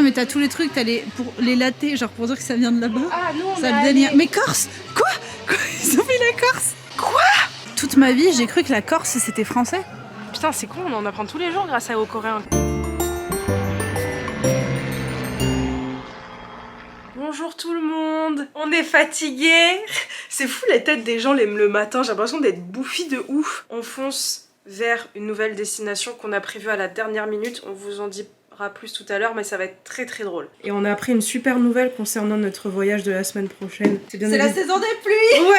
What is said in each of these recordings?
Ah mais t'as tous les trucs, t'as pour les lattés, genre pour dire que ça vient de là-bas. Ah non, ça me mais Corse. Quoi ils ont mis la Corse. Quoi? Toute ma vie, j'ai cru que la Corse c'était français. Putain, c'est con, on en apprend tous les jours grâce aux Coréens. Bonjour tout le monde. On est fatigué. C'est fou la tête des gens le matin, j'ai l'impression d'être bouffie de ouf. On fonce vers une nouvelle destination qu'on a prévue à la dernière minute. On vous en dira plus tout à l'heure, mais ça va être très très drôle. Et on a appris une super nouvelle concernant notre voyage de la semaine prochaine. C'est la saison des pluies. Ouais.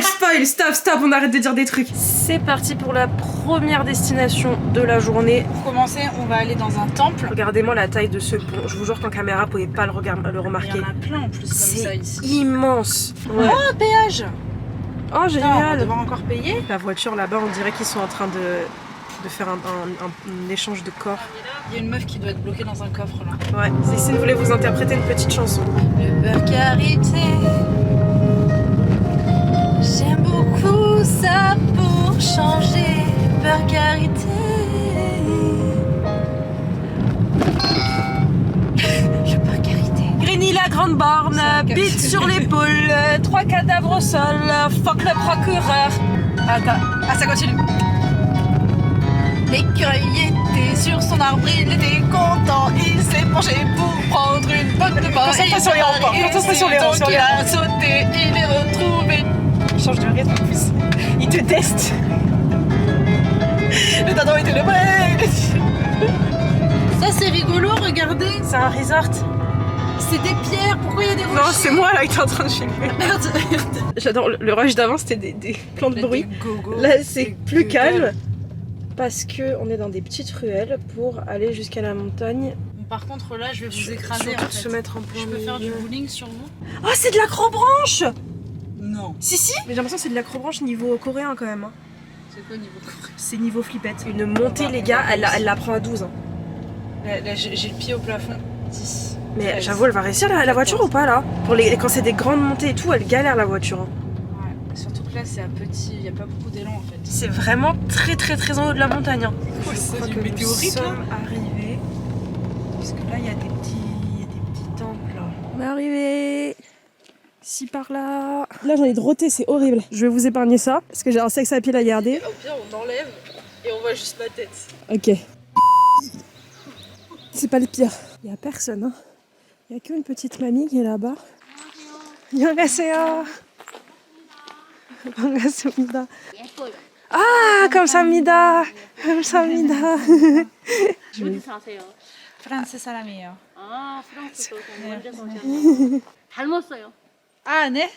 Spoil, stop, on arrête de dire des trucs. C'est parti pour la première destination de la journée. Pour commencer, on va aller dans un temple. Regardez-moi la taille de ce pont. Je vous jure qu'en caméra, vous pouvez pas le remarquer. Il y en a plein en plus comme ça ici. C'est immense. Ouais. Oh, péage. Oh, génial. On va devoir encore payer. La voiture là-bas, on dirait qu'ils sont en train de faire un échange de corps. Il y a une meuf qui doit être bloquée dans un coffre là. Ouais, Cécile voulait vous interpréter une petite chanson. Le beurre karité. J'aime beaucoup ça pour changer. Beurre karité. Le beurre karité. Grény la grande borne, bite sur l'épaule, 3 cadavres au sol, fuck le procureur. Attends, ça continue. L'écureuil était sur son arbre, il était content, il s'est penché pour prendre une bonne de pain. Concentration les rangs, concentration les rangs. Donc il a sauté, il est retrouvé. Il change de rythme en plus. Il te teste. Le dindon était le vrai. Ça c'est rigolo, regardez. C'est un resort. C'est des pierres, pourquoi il y a des rochers? Non, c'est moi là qui est en train de filmer. Merde. J'adore, le rush d'avant c'était des plans de bruit. Là c'est plus calme. Parce que on est dans des petites ruelles pour aller jusqu'à la montagne. Par contre là je vais vous écraser surtout en fait. se mettre en plein Je peux faire du milieu. bowling sur vous? Oh, c'est de l'acrobranche. Non. Si. Mais j'ai l'impression que c'est de l'acrobranche niveau coréen quand même. Hein. C'est quoi niveau coréen? C'est niveau flippette. Une montée les gars, elle la prend à 12. Hein. Là j'ai le pied au plafond. 10. Mais j'avoue elle va réussir la voiture ou pas là? Quand c'est des grandes montées et tout, elle galère la voiture. Hein. Ouais. Surtout que là c'est un petit, il n'y a pas beaucoup d'élan en fait. C'est vraiment très en haut de la montagne. Hein. Ouais, Je crois du que météorite nous là. sommes arrivés. Parce que là il y a des petits temples là. On est arrivés. Ici par là. Là j'en ai drotté, c'est horrible. Je vais vous épargner ça parce que j'ai un sexe à pied à garder. Au pire on enlève et on voit juste ma tête. Ok. C'est pas le pire. Il y a personne. Hein. Il y a qu'une petite mamie qui est là-bas. 안녕하세요. 반갑습니다. Ah, 감사합니다. 감사합니다. 어디 사세요? 프랑스 사람이에요. 아, 프랑스도 먼저 오셨네요. 닮았어요. Ah, 네?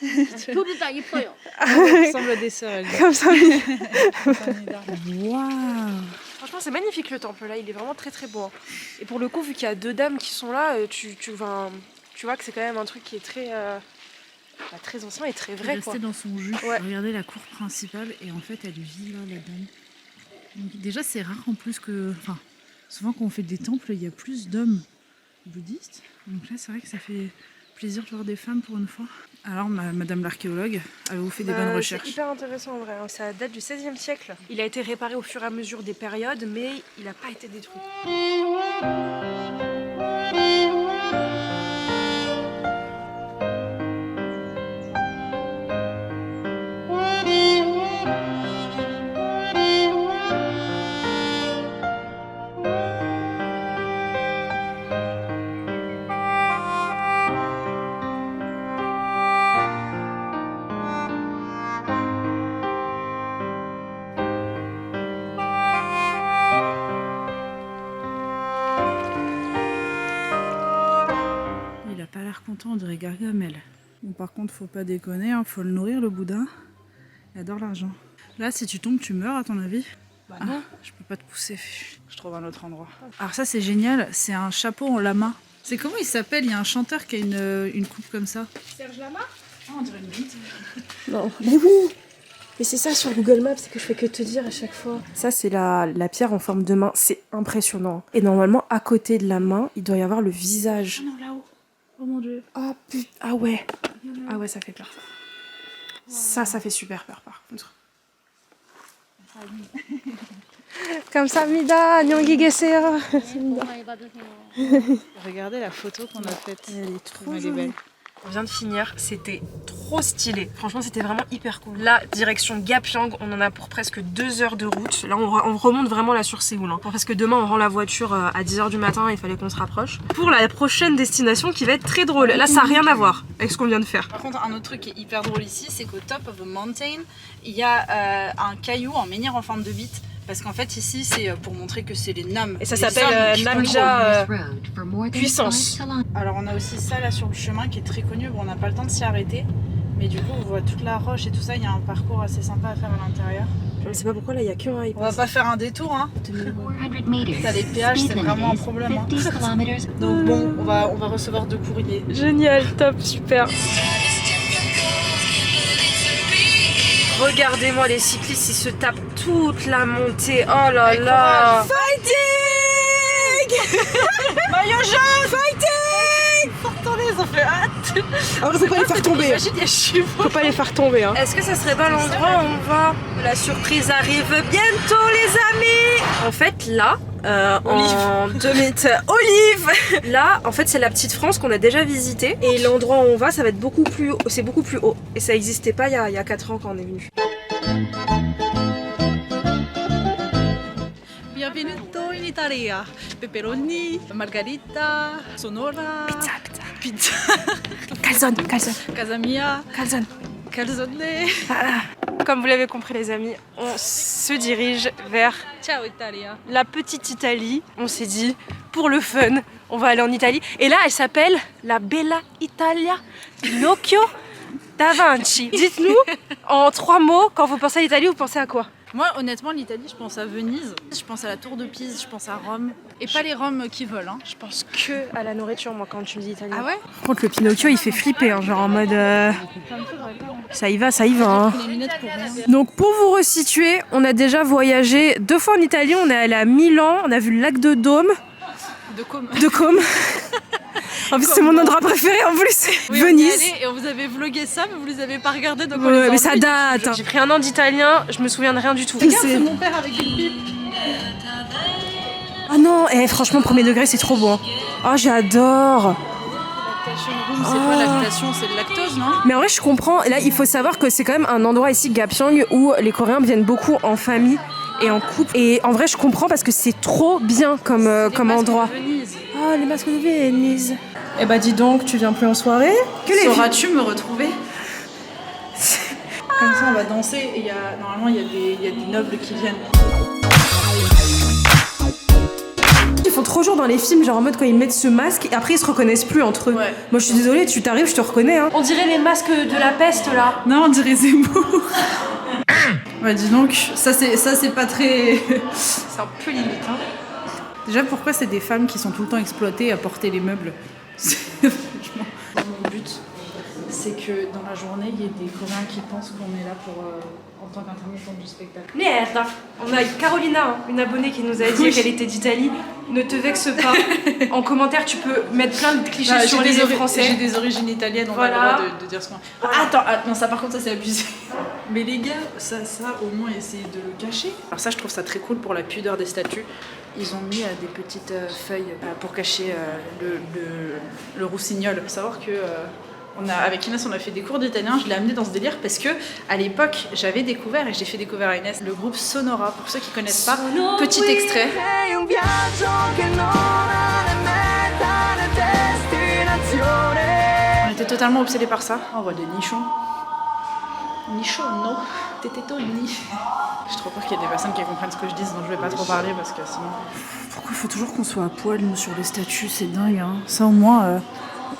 둘이 다 이뻐요. On ressemble à des sœurs. 감사합니다. Waouh. Franchement, c'est magnifique le temple là, il est vraiment très beau. Hein. Et pour le coup, vu qu'il y a 2 dames qui sont là, tu vois que c'est quand même un truc qui est très ancien et très vrai. Rester dans son jus. Ouais. Regardez la cour principale et en fait elle vit là, la dame. Donc, déjà c'est rare en plus que. Enfin, souvent quand on fait des temples, il y a plus d'hommes bouddhistes. Donc là c'est vrai que ça fait plaisir de voir des femmes pour une fois. Alors madame l'archéologue, avez-vous fait des bonnes recherches? C'est hyper intéressant en vrai, hein. Ça date du XVIe siècle. Il a été réparé au fur et à mesure des périodes, mais il n'a pas été détruit. Content, on dirait Gargamel. Bon, par contre, faut pas déconner, hein, faut le nourrir le Bouddha. Il adore l'argent. Là, si tu tombes, tu meurs à ton avis? Bah non. Je peux pas te pousser. Je trouve un autre endroit. Alors ça, c'est génial. C'est un chapeau en lama. C'est comment il s'appelle? Il y a un chanteur qui a une coupe comme ça. Serge Lama? Oh, on dirait une bite. Non, mais oui. Mais c'est ça sur Google Maps, c'est que je fais que te dire à chaque fois. Ça, c'est la pierre en forme de main. C'est impressionnant. Et normalement, à côté de la main, il doit y avoir le visage. Ah non, là-haut. Oh mon dieu. Oh putain. Ah ouais. Ah ouais, ça fait peur. Ça fait super peur par contre. 감사합니다. 안녕히 계세요. 복 많이 받으세요. Regardez la photo qu'on a faite. Elle est trop Elle est belle. On vient de finir, c'était trop stylé. Franchement, c'était vraiment hyper cool. Là, direction Gapyeong, on en a pour presque 2 heures de route. Là, on remonte vraiment là sur Séoul. Hein. Parce que demain, on rend la voiture à 10 h du matin, il fallait qu'on se rapproche. Pour la prochaine destination qui va être très drôle. Là, ça n'a rien à voir avec ce qu'on vient de faire. Par contre, un autre truc qui est hyper drôle ici, c'est qu'au top of the mountain, il y a un caillou en menhir en forme de bite. Parce qu'en fait, ici, c'est pour montrer que c'est les Nam. Et ça les s'appelle hommes qui Namja Puissance. Puissance. Alors on a aussi ça là sur le chemin qui est très connu, bon, on n'a pas le temps de s'y arrêter, mais du coup on voit toute la roche et tout ça, il y a un parcours assez sympa à faire à l'intérieur. Je ne sais pas pourquoi là, il n'y a qu'un On va pas faire un détour, hein. 400 meters. T'as les péages, c'est vraiment un problème. Hein. 50 kilometers. Donc bon, on va recevoir 2 courriers. Génial, top, super. Regardez-moi les cyclistes, ils se tapent toute la montée. Oh là là. Fighting. Maillot jaune. Fighting. Attendez, ça fait hâte. Alors faut pas les faire tomber. Imagine, il y a Chivo. Faut pas les faire tomber. Hein. Est-ce que ça serait pas l'endroit où on va? La surprise arrive bientôt les amis. En fait là, en 2000 Olive. Là, en fait, c'est la petite France qu'on a déjà visitée. Et l'endroit où on va, ça va être beaucoup plus haut. C'est beaucoup plus haut. Et ça n'existait pas il y a 4 ans quand on est venu. Bienvenuto in Italia. Pepperoni, margarita, sonora, pizza, Calzone, calzone, casamia, calzone. calzone. Comme vous l'avez compris les amis, on se dirige vers Ciao Italia. la petite Italie. On s'est dit, pour le fun, on va aller en Italie. Et là, elle s'appelle la Bella Italia Pinocchio da Vinci. Dites-nous, en 3 mots, quand vous pensez à l'Italie, vous pensez à quoi? Moi, honnêtement, l'Italie, je pense à Venise, je pense à la Tour de Pise, je pense à Rome. Et pas les Roms qui volent. Hein. Je pense que à la nourriture, moi, quand tu me dis italien. Ah ouais? Par contre, le Pinocchio, il fait flipper, hein, genre en mode... Ça y va, ça y va. Hein. Les lunettes pour rien. Donc pour vous resituer, on a déjà voyagé 2 fois en Italie, on est allé à Milan, on a vu le lac de Dôme, De com. de Côme. En plus c'est mon endroit préféré en plus, Oui, on y est Venise. allé et on vous avait vlogué ça, mais vous les avez pas regardés, donc on Ouais, les a mais ça enlevés. date. Hein. J'ai pris 1 an d'italien, je me souviens de rien du tout. Regarde, c'est mon père avec une pipe. Ah non, franchement premier degré c'est trop beau. Hein. Oh j'adore. Lactation room, c'est pas lactation, c'est le lactose, non? Mais en vrai je comprends, là il faut savoir que c'est quand même un endroit ici, Gapyeong, où les Coréens viennent beaucoup en famille et en couple. Et en vrai je comprends parce que c'est trop bien comme endroit. Venise. Oh les masques de Venise. Eh bah dis donc, tu viens plus en soirée? Sauras-tu me retrouver? Comme ça, on va danser et normalement il y a des nobles qui viennent. Ils font trop genre dans les films, genre en mode quand ils mettent ce masque et après ils se reconnaissent plus entre eux. Ouais. Moi je suis désolée, tu t'arrives, je te reconnais. Hein. On dirait les masques de la peste là. Non, on dirait Zemmour. Ouais, dis donc, ça c'est pas très. C'est un peu limite. Hein. Déjà, pourquoi c'est des femmes qui sont tout le temps exploitées à porter les meubles? Franchement, mon but, c'est que dans la journée, il y ait des Coréens qui pensent qu'on est là pour, en tant qu'intermittent du spectacle. Merde. On a Carolina, hein, une abonnée qui nous a dit qu'elle était d'Italie. Ne te vexe pas. En commentaire, tu peux mettre plein de clichés sur les Français. J'ai des origines italiennes, on Voilà. a le droit de dire ce qu'on... Attends, non, ça par contre, ça c'est abusé. Mais les gars, ça au moins, essayez de le cacher. Alors ça, je trouve ça très cool pour la pudeur des statues. Ils ont mis des petites feuilles pour cacher le rossignol. Il faut savoir que... avec Inès, on a fait des cours d'italien. Je l'ai amené dans ce délire parce que à l'époque, j'avais découvert et j'ai fait découvrir à Inès le groupe Sonora. Pour ceux qui connaissent pas, petit extrait. On était totalement obsédés par ça. Oh, on voit des nichons. Nichons, non. Tététoni. J'ai trop peur qu'il y ait des personnes qui comprennent ce que je dis, donc je vais pas trop parler parce que sinon. Pourquoi il faut toujours qu'on soit à poil nous sur les statues? C'est dingue, hein. Ça au moins,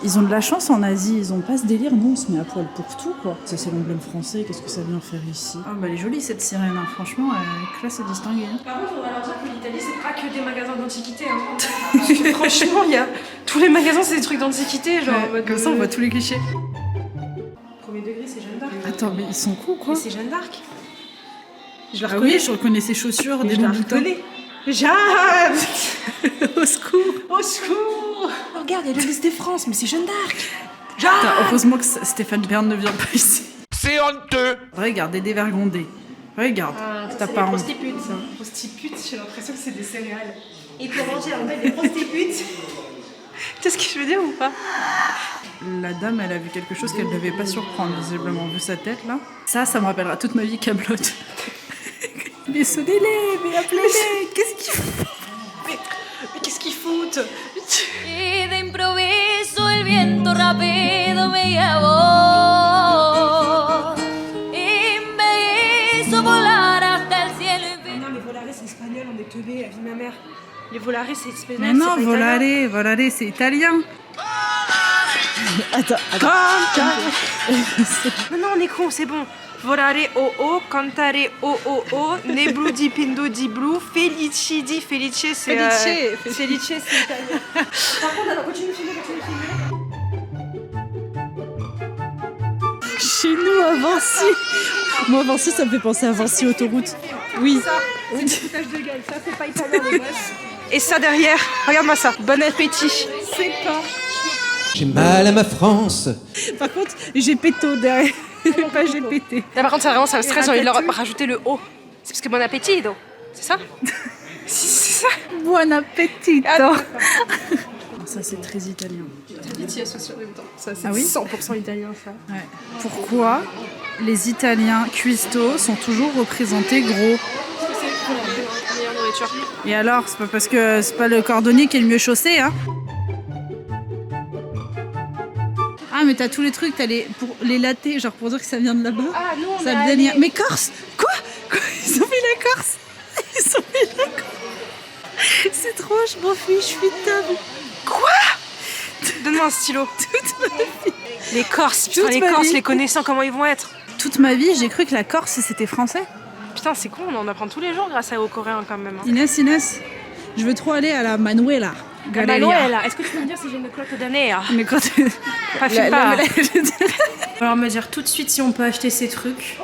ils ont de la chance en Asie, ils ont pas ce délire. Nous on se met à poil pour tout, quoi. Ça c'est l'emblème français, qu'est-ce que ça vient faire ici? Ah bah elle est jolie cette sirène, hein. Franchement, classe et distinguée. Hein. Par contre, on va leur dire que l'Italie, c'est pas que des magasins d'antiquité. Hein. Parce que franchement, tous les magasins, c'est des trucs d'antiquité. Genre, en mode Comme ça on voit tous les clichés. Premier degré, c'est Jeanne d'Arc. Attends, mais ils sont cons, quoi. Mais c'est Jeanne d'Arc. Je la reconnais, je reconnais ses chaussures, des longs boutons. Jeanne. Au secours. Au secours. Oh, regarde, il y a le liste des France, mais c'est Jeanne d'Arc. Putain, heureusement que Stéphane Bern ne vient pas ici. C'est honteux. Regarde, des dévergondés. Regarde, t'as pas honte. Prostitutes, ça. Prostitutes, j'ai l'impression que c'est des céréales. Et pour manger, on fait des prostitutes. Tu sais ce que je veux dire ou pas? La dame, elle a vu quelque chose qu'elle ne devait pas surprendre, visiblement, vu sa tête là. Ça me rappellera toute ma vie Kaamelott. Mais sonnez-les, mais appelez-les, qu'est-ce qu'ils font? Mais qu'est-ce qu'ils foutent? Y de improviso el viento rápido me llevó y me hizo volar hasta el cielo infinito. Non, mais volare, c'est espagnol, on est teubés, la vie de ma mère. Les volare, c'est espagnol. Mais non, c'est pas italien. volare, c'est italien. Non, non, on est con, c'est bon. Volare o, cantare o, ne blu di pindo di blu, felice di felice, c'est... Felice, c'est italien. Par contre, alors, continue de filmer. Chez nous, à Vinci. Moi, Vinci, ça me fait penser à Vinci Autoroute. Oui. Ça, c'est du foutage de gueule, ça, c'est pas italien, les gosses. Et ça derrière, regarde-moi ça, bon appétit. C'est pas. J'ai mal à ma France. Par contre, j'ai péto derrière. Pas j'ai pété. Là, par contre, ça vraiment, ça me stresse, j'ai envie de leur rajouter le O. C'est parce que bon appétit, donc. C'est ça? Si, c'est ça. Buon appetito. Attends. Ça, c'est très italien. Ça, c'est Ah oui 100% italien, ça. Ouais. Pourquoi les Italiens cuistots sont toujours représentés gros? C'est pour la meilleure nourriture. Et alors, c'est pas parce que c'est pas le cordonnier qui est le mieux chaussé, hein? Ah, mais t'as tous les trucs, t'as pour les lattés, genre pour dire que ça vient de là-bas. Ah non, Ça me donne... Mais Corse! Quoi? Ils ont mis la Corse? Ils ont mis la Corse? C'est trop, je m'en fiche, je suis table. Quoi? Donne-moi un stylo. Les Corses, putain, Toute les ma Corses, vie. les connaissants, comment ils vont être? Toute ma vie, j'ai cru que la Corse, c'était français. Putain, c'est con, on en apprend tous les jours grâce aux Coréens quand même. Inès, je veux trop aller à la Manuela. Galeria. Manuela, est-ce que tu peux me dire si j'ai une cloque d'année? Mais quand Pas filme pas. On va leur me dire tout de suite si on peut acheter ces trucs.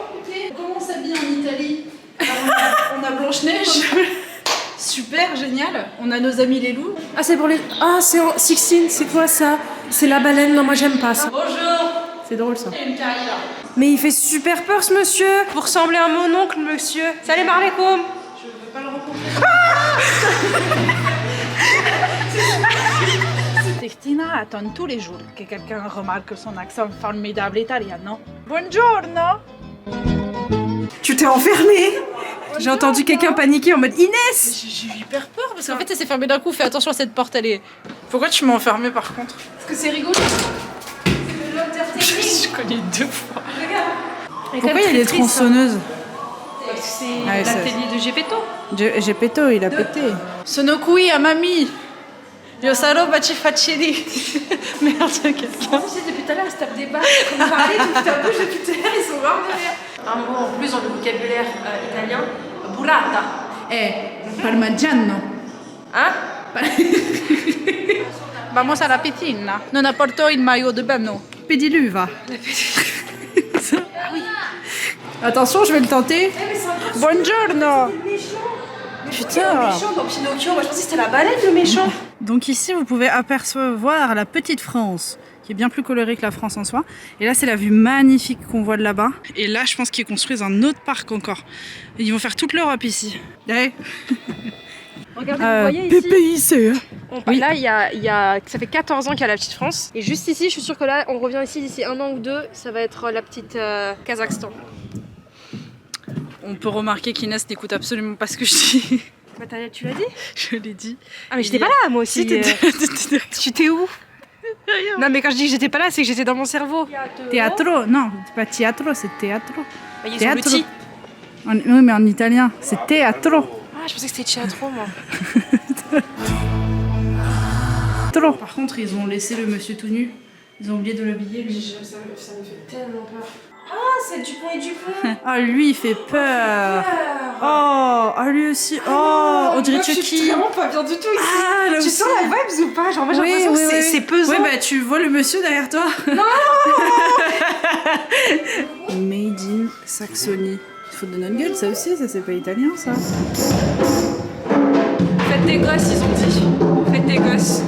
Comment on s'habille en Italie? On a Blanche-Neige. Super, génial. On a nos amis les loups. Ah, c'est pour les. Ah, c'est en 16, c'est quoi ça? C'est la baleine, non, moi j'aime pas ça. Bonjour. C'est drôle ça. Mais il fait super peur ce monsieur. Vous ressemblez à mon oncle, monsieur. Salam alaikum. Cristina attend tous les jours que quelqu'un remarque son accent formidable italien, non? Buongiorno! Tu t'es enfermé. J'ai entendu quelqu'un paniquer en mode Inès. J'ai eu hyper peur parce qu'en fait, elle s'est fermée d'un coup. Fais attention à cette porte, elle est. Pourquoi tu m'as enfermé par contre? Parce que c'est rigolo. Je connais 2 fois. Pourquoi il y a des tronçonneuses? C'est Ouais, ça- l'atelier de Gepetto. J'ai péto, il a pété. Sono qui a mamie. Io sarò bacifaccini. Merde, quelqu'un. Depuis tout à l'heure, ils se tapent des barres. Comme parler tout à bouche depuis tout à l'heure, ils sont morts de rire. Un mot en plus dans le vocabulaire italien, burrata. Parmigiano. Hein? Vamos alla piscina. Non apporto il maillot de bain. Pédiluva. Attention, je vais le tenter. Buongiorno. Putain. Méchant dans Pinocchio, moi je pensais que c'était la baleine le méchant. Donc ici, vous pouvez apercevoir la petite France, qui est bien plus colorée que la France en soi. Et là, c'est la vue magnifique qu'on voit de là-bas. Et là, je pense qu'ils construisent un autre parc encore. Et ils vont faire toute l'Europe ici. Ouais. Regardez, vous voyez ici. PPIC. Oui. Là, ça fait 14 ans qu'il y a la petite France. Et juste ici, je suis sûre que là, on revient ici d'ici 1 an ou 2, ça va être la petite Kazakhstan. On peut remarquer qu'Inès n'écoute absolument pas ce que je dis. Bah, tu l'as dit? Je l'ai dit. Ah, mais j'étais pas là, moi aussi. Si, t'étais Tu t'es où? Non, mais quand je dis que j'étais pas là, c'est que j'étais dans mon cerveau. Teatro. Non, c'est pas teatro, c'est teatro. Bah, ils ont le Teatro. ti. Oui, mais en italien, c'est teatro. Ah, je pensais que c'était teatro, moi. Trop. Par contre, ils ont laissé le monsieur tout nu. Ils ont oublié de l'habiller, lui. Ça me fait tellement peur. Ah, c'est Dupont et Dupont. Ah, lui, il fait peur. Oh, lui aussi. Oh, on dirait Je suis Chucky. vraiment pas bien du tout ici. Ah, là Tu aussi. sens la vibes ou pas? Genre, moi j'ai l'impression que c'est pesant. Oui, bah tu vois le monsieur derrière toi. Non. Made in Saxony. Il faut de notre gueule, ça aussi, ça c'est pas italien, ça. Faites des gosses, ils ont dit. Faites des gosses.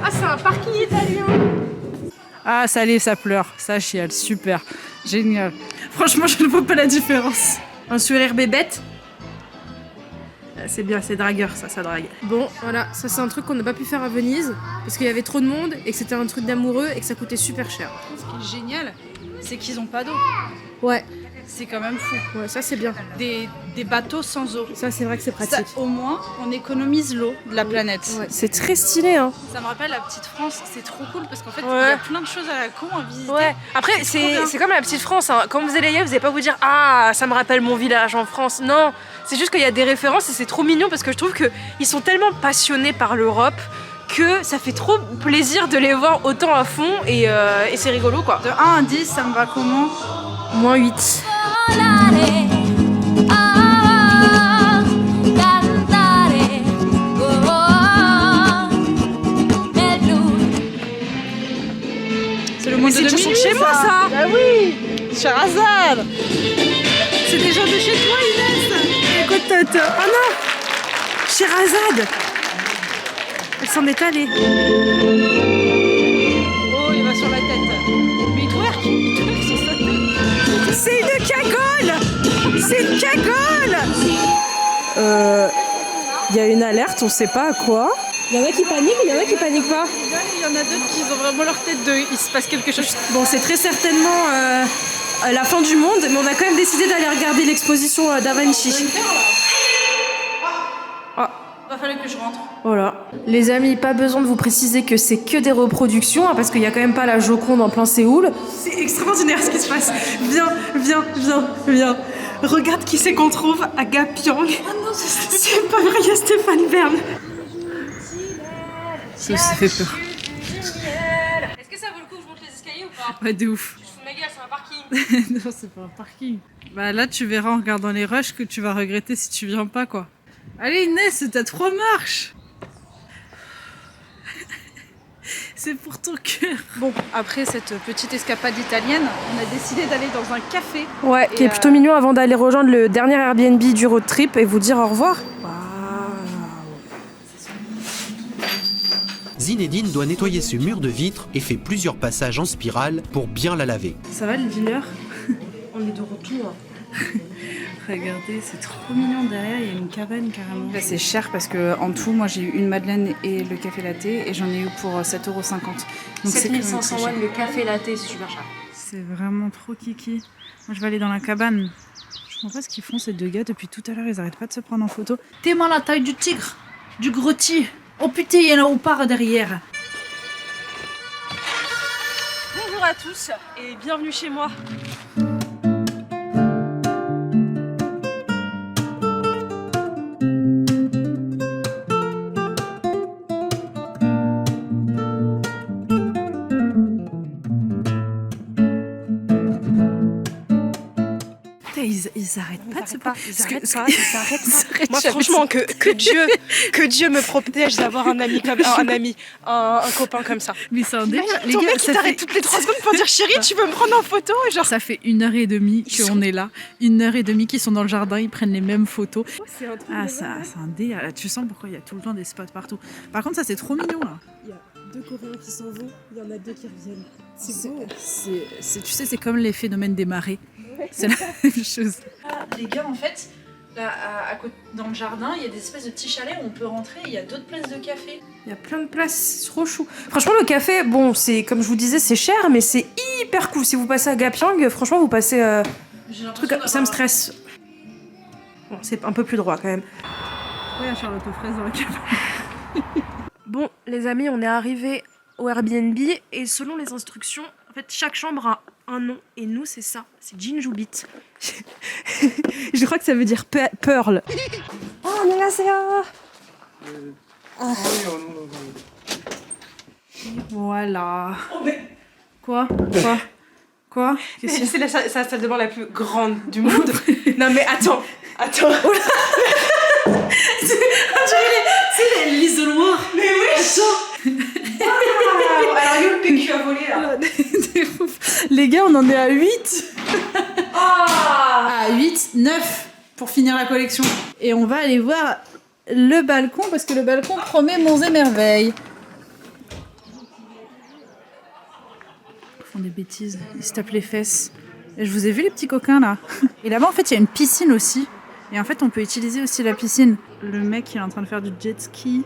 Ah, c'est un parking italien. Ah, ça allait, ça pleure, ça chiale, super, génial. Franchement, je ne vois pas la différence. Un sourire bébête. C'est bien, c'est dragueur, ça drague. Bon, voilà, ça c'est un truc qu'on n'a pas pu faire à Venise parce qu'il y avait trop de monde et que c'était un truc d'amoureux et que ça coûtait super cher. Ce qui est génial, c'est qu'ils ont pas d'eau. Ouais, C'est quand même fou. ouais, ça c'est bien. Des bateaux sans eau. Ça c'est vrai que c'est Ça, pratique. au moins, on économise l'eau de la planète. Ouais. C'est très stylé, hein. Ça me rappelle la petite France, c'est trop cool parce qu'en fait, il Ouais. y a plein de choses à la con à visiter. Ouais, après c'est comme la petite France, hein. Quand vous allez y aller, vous allez pas vous dire ah ça me rappelle mon village en France. Non, c'est juste qu'il y a des références et c'est trop mignon parce que je trouve qu'ils sont tellement passionnés par l'Europe que ça fait trop plaisir de les voir autant à fond et c'est rigolo quoi. De 1 à 10, ça me va comment? Moins 8. Volare, ah, cantare, oh, nel blu. C'est le monde de c'est une chanson de chez moi ça. Bah oui, Sherazade. C'est des gens de chez toi, Inès. Écoute, Toto. Oh non, Sherazade. Elle s'en est allée. Oh, il va sur la tête. Mais il twerk sur sa tête. C'est une cagole. C'est une cagole. Il y a une alerte, on sait pas à quoi. Il y en a qui paniquent, il y en a qui paniquent pas. Il y en a d'autres qui ont vraiment leur tête de il se passe quelque chose. Bon, c'est très certainement la fin du monde, mais on a quand même décidé d'aller regarder l'exposition Da Vinci. Va falloir que je rentre. Voilà. Les amis, pas besoin de vous préciser que c'est que des reproductions, hein, parce qu'il y a quand même pas la Joconde en plein Séoul. C'est extraordinaire ce qui se passe. Viens. Regarde qui c'est qu'on trouve à Gapyeong. Ah non, c'est pas vrai, il y a Stéphane Bern. Ça fait peur. Est-ce que ça vaut le coup que je monte les escaliers ou pas? Ouais, de ouf. Je fous ma gueule, c'est un parking. Non, c'est pas un parking. Bah là, tu verras en regardant les rushs que tu vas regretter si tu viens pas, quoi. Allez, Inès, t'as 3 marches. C'est pour ton cœur. Bon, après cette petite escapade italienne, on a décidé d'aller dans un café. Ouais, Et qui est plutôt mignon avant d'aller rejoindre le dernier Airbnb du road trip et vous dire au revoir. Zinedine doit nettoyer ce mur de vitre et fait plusieurs passages en spirale pour bien la laver. Ça va, le dealer? On est de retour. Regardez, c'est trop mignon. Derrière, il y a une cabane carrément. Là, c'est cher parce que en tout, moi j'ai eu une madeleine et le café latte et j'en ai eu pour 7,50 €. Donc c'est quand même 7500 très cher. won le café latte, c'est super cher. C'est vraiment trop kiki. Moi, je vais aller dans la cabane. Je comprends pas ce qu'ils font, ces deux gars. Depuis tout à l'heure, ils arrêtent pas de se prendre en photo. Tellement la taille du tigre, du grottier. Oh putain, il y en a au part derrière. Bonjour à tous et bienvenue chez moi. Ils arrêtent pas de se prendre. Ils s'arrêtent pas. Moi franchement que Dieu me protège d'avoir un ami comme un copain comme ça. Mais c'est un délire. Les Ton gars, mec il t'arrête toutes les 3 secondes pour dire chérie tu veux me prendre en photo genre. Ça fait 1h30 qu'on est là. 1h30 qu'ils sont dans le jardin, ils prennent les mêmes photos. Ah, ça, c'est un délire. Là, tu sens pourquoi il y a tout le temps des spots partout. Par contre, ça, c'est trop mignon là. Il y a 2 Coréens qui s'en vont, il y en a 2 qui reviennent. C'est beau. Tu sais, c'est comme les phénomènes des marées. C'est la même chose. Les gars, en fait, là, dans le jardin, il y a des espèces de petits chalets où on peut rentrer. Il y a d'autres places de café. Il y a plein de places, c'est trop chou. Franchement, le café, bon, c'est comme je vous disais, c'est cher, mais c'est hyper cool. Si vous passez à Gapyeong, franchement, vous passez ça me stresse. Bon, c'est un peu plus droit quand même. Oui, à Charlotte aux fraises dans la cabane. Bon, les amis, on est arrivé au Airbnb et selon les instructions, en fait, chaque chambre a un nom et nous, c'est ça, c'est Jinjubit. Je crois que ça veut dire pearl. Oh, 안녕하세요. Voilà. Oh, mais... Quoi Qu'est-ce que C'est la salle de bain la plus grande du monde. Non mais attends. c'est l'isoloir. Mais oui. Alors il y a le PQ à voler là. Les gars, on en est à 8. À 8, 9 pour finir la collection. Et on va aller voir le balcon parce que le balcon promet monts et merveilles. Ils font des bêtises, ils se tapent les fesses. Et je vous ai vu les petits coquins là. Et là-bas en fait il y a une piscine aussi. Et en fait on peut utiliser aussi la piscine. Le mec il est en train de faire du jet ski.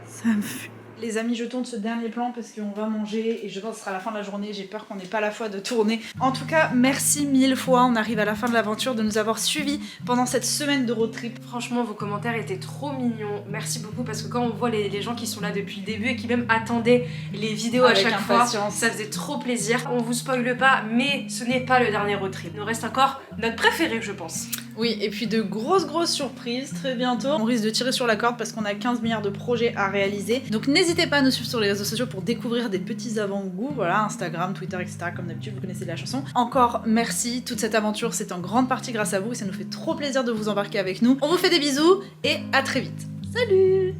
Ça me fait... Les amis, je tourne ce dernier plan parce qu'on va manger et je pense que ce sera la fin de la journée. J'ai peur qu'on n'ait pas la foi de tourner. En tout cas, merci 1000 fois. On arrive à la fin de l'aventure de nous avoir suivis pendant cette semaine de road trip. Franchement, vos commentaires étaient trop mignons. Merci beaucoup parce que quand on voit les gens qui sont là depuis le début et qui même attendaient les vidéos Avec à chaque impatience. fois, ça faisait trop plaisir. On vous spoile pas, mais ce n'est pas le dernier road trip. Il nous reste encore notre préféré, je pense. Oui, et puis de grosses surprises très bientôt. On risque de tirer sur la corde parce qu'on a 15 milliards de projets à réaliser. Donc n'hésitez pas à nous suivre sur les réseaux sociaux pour découvrir des petits avant-goûts. Voilà, Instagram, Twitter, etc. Comme d'habitude, vous connaissez la chanson. Encore merci, toute cette aventure, c'est en grande partie grâce à vous et ça nous fait trop plaisir de vous embarquer avec nous. On vous fait des bisous et à très vite. Salut!